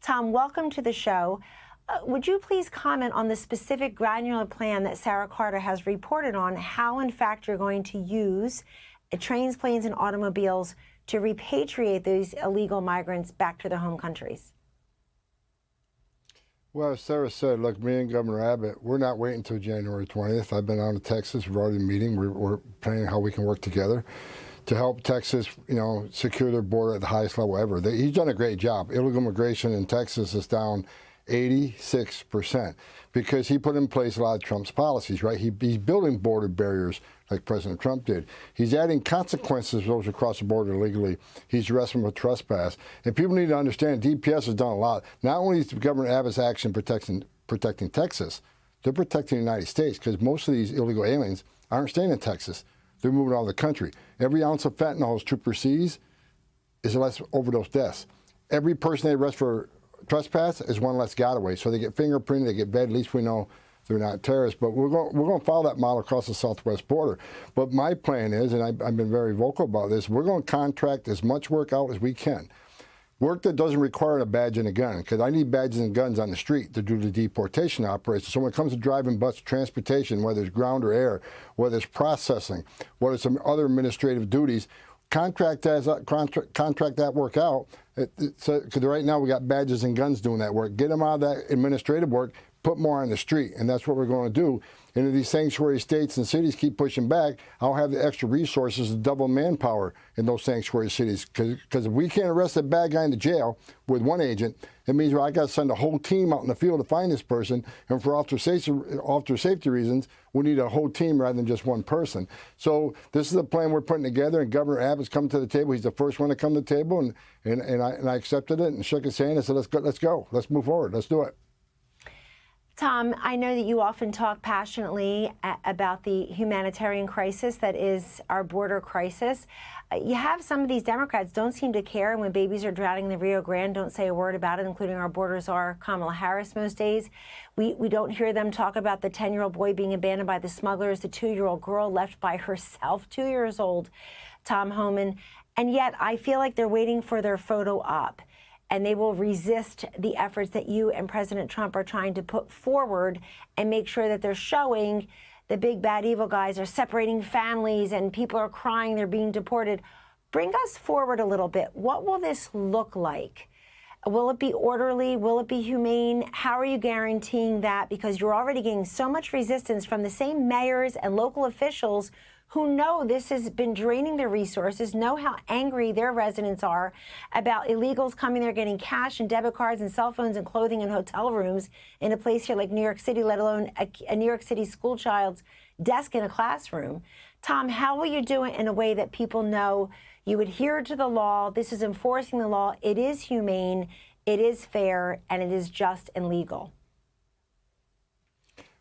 Tom, welcome to the show. Would you please comment on the specific granular plan that Sarah Carter has reported on, how in fact you're going to use trains, planes, and automobiles to repatriate these illegal migrants back to their home countries? Well, as Sarah said, look, me and Governor Abbott, we're not waiting until January 20th. I've been out to Texas. We're already meeting. We're planning how we can work together to help Texas, secure their border at the highest level ever. He's done a great job. Illegal immigration in Texas is down 86% because he put in place a lot of Trump's policies, right? He's building border barriers like President Trump did. He's adding consequences to those who cross the border illegally. He's arresting them with trespass. And people need to understand DPS has done a lot. Not only is Governor Abbott's action protecting Texas, they're protecting the United States because most of these illegal aliens aren't staying in Texas. They're moving out of the country. Every ounce of fentanyl his trooper sees is less overdose deaths. Every person they arrest for trespass is one less getaway. So they get fingerprinted, they get vetted. At least we know they're not terrorists. But we're going to follow that model across the southwest border. But my plan is, and I've been very vocal about this, we're going to contract as much work out as we can. Work that doesn't require a badge and a gun, because I need badges and guns on the street to do the deportation operation. So when it comes to driving bus transportation, whether it's ground or air, whether it's processing, whether it's some other administrative duties, contract that work out. Because right now we got badges and guns doing that work. Get them out of that administrative work, put more on the street, and that's what we're going to do. And if these sanctuary states and cities keep pushing back, I'll have the extra resources to double manpower in those sanctuary cities. Because if we can't arrest a bad guy in the jail with one agent, it means I got to send a whole team out in the field to find this person. And for officer safety reasons, we need a whole team rather than just one person. So this is a plan we're putting together, and Governor Abbott's come to the table. He's the first one to come to the table, and I accepted it and shook his hand and said, let's go, let's move forward, let's do it. Tom, I know that you often talk passionately about the humanitarian crisis that is our border crisis. You have some of these Democrats don't seem to care when babies are drowning in the Rio Grande, don't say a word about it, including our border czar, Kamala Harris, most days. We don't hear them talk about the 10-year-old boy being abandoned by the smugglers, the 2-year-old girl left by herself, 2 years old, Tom Homan. And yet I feel like they're waiting for their photo op, and they will resist the efforts that you and President Trump are trying to put forward and make sure that they're showing the big, bad, evil guys are separating families and people are crying they're being deported. Bring us forward a little bit. What will this look like? Will it be orderly? Will it be humane? How are you guaranteeing that? Because you're already getting so much resistance from the same mayors and local officials who know this has been draining their resources, know how angry their residents are about illegals coming there getting cash and debit cards and cell phones and clothing and hotel rooms in a place here like New York City, let alone a New York City school child's desk in a classroom. Tom, how will you do it in a way that people know you adhere to the law, this is enforcing the law, it is humane, it is fair, and it is just and legal?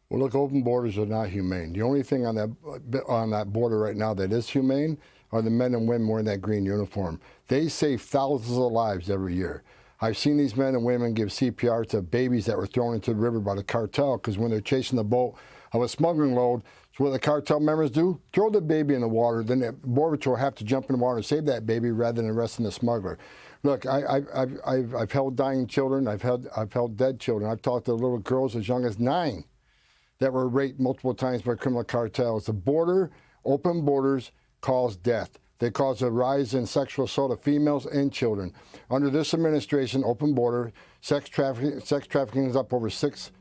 Well, look, open borders are not humane. The only thing on that border right now that is humane are the men and women wearing that green uniform. They save thousands of lives every year. I've seen these men and women give CPR to babies that were thrown into the river by the cartel, because when they're chasing the boat of a smuggling load, so what the cartel members do, throw the baby in the water, then the Border Patrol have to jump in the water and save that baby rather than arresting the smuggler. Look, I've held dying children, I've held dead children. I've talked to little girls as young as 9 that were raped multiple times by criminal cartels. The border, open borders, cause death. They cause a rise in sexual assault of females and children. Under this administration, open border, sex trafficking is up over 600%.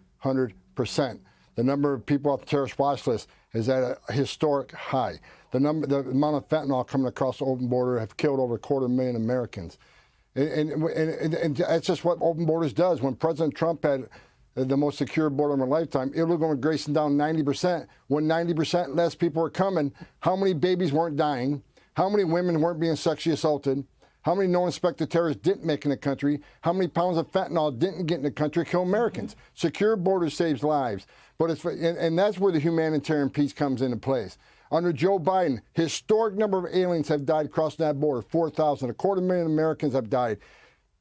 The number of people off the terrorist watch list is at a historic high. The amount of fentanyl coming across the open border have killed over 250,000 Americans. And that's just what open borders does. When President Trump had the most secure border of my lifetime, illegal immigration down 90%. When 90% less people were coming, how many babies weren't dying? How many women weren't being sexually assaulted? How many known suspected terrorists didn't make in the country? How many pounds of fentanyl didn't get in the country, kill Americans? Secure borders saves lives. But and that's where the humanitarian piece comes into place. Under Joe Biden, historic number of aliens have died crossing that border, 4,000. 250,000 Americans have died.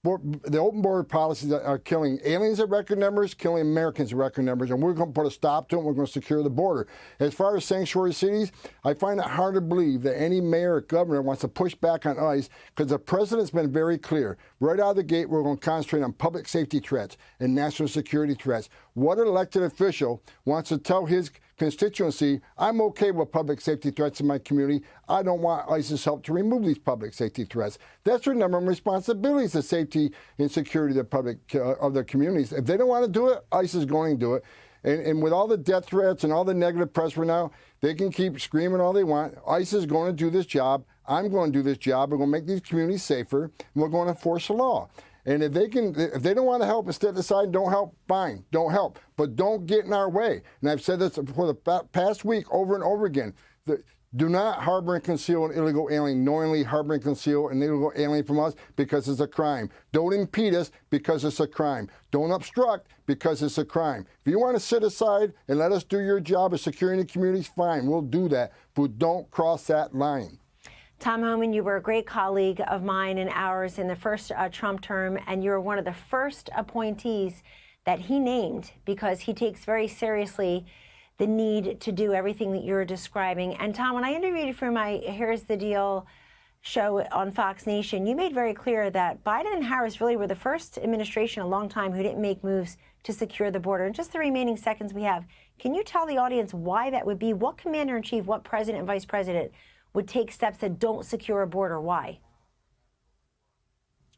the open border policies are killing aliens at record numbers, killing Americans at record numbers, and we're going to put a stop to it. We're going to secure the border. As far as sanctuary cities, I find it hard to believe that any mayor or governor wants to push back on ICE, because the president's been very clear. Right out of the gate, we're going to concentrate on public safety threats and national security threats. What elected official wants to tell his constituency, I'm okay with public safety threats in my community. I don't want ICE's help to remove these public safety threats. That's their number one responsibility, is the safety and security of the public of their communities. If they don't want to do it, ICE is going to do it. And with all the death threats and all the negative press right now, they can keep screaming all they want. ICE is going to do this job. I'm going to do this job. We're going to make these communities safer, and we're going to enforce the law. And if they don't want to help, instead decide don't help, fine, don't help. But don't get in our way. And I've said this for the past week over and over again. Do not harbor and conceal an illegal alien, knowingly harbor and conceal an illegal alien from us, because it's a crime. Don't impede us because it's a crime. Don't obstruct because it's a crime. If you want to sit aside and let us do your job of securing the communities, fine, we'll do that. But don't cross that line. Tom Homan, you were a great colleague of mine and ours in the first Trump term, and you're one of the first appointees that he named, because he takes very seriously the need to do everything that you're describing. And Tom, when I interviewed you for my Here's the Deal show on Fox Nation, you made very clear that Biden and Harris really were the first administration in a long time who didn't make moves to secure the border. In just the remaining seconds we have, can you tell the audience why that would be? What commander-in-chief, what president and vice president would take steps that don't secure a border? Why?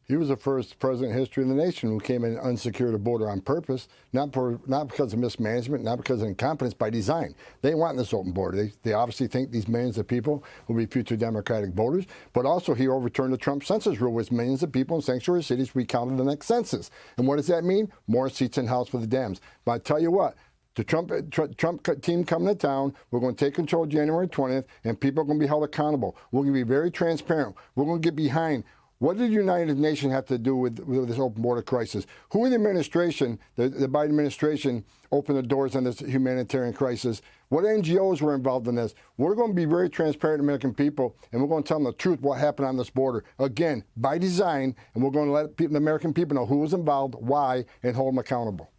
He was the first president in history of the nation who came in and unsecured a border on purpose, not because of mismanagement, not because of incompetence, by design. They want this open border. They obviously think these millions of people will be future Democratic voters, but also he overturned the Trump census rule, with millions of people in sanctuary cities recounted in the next census. And what does that mean? More seats in House for the Dems. But I tell you what, the Trump team coming to town, we're going to take control January 20th, and people are going to be held accountable. We're going to be very transparent. We're going to get behind. What did the United Nations have to do with this open border crisis? Who in the administration, the Biden administration, opened the doors on this humanitarian crisis? What NGOs were involved in this? We're going to be very transparent to American people, and we're going to tell them the truth, what happened on this border. Again, by design, and we're going to let the American people know who was involved, why, and hold them accountable.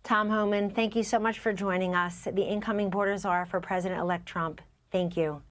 Tom Homan, thank you so much for joining us, the incoming border czar for President-elect Trump. Thank you.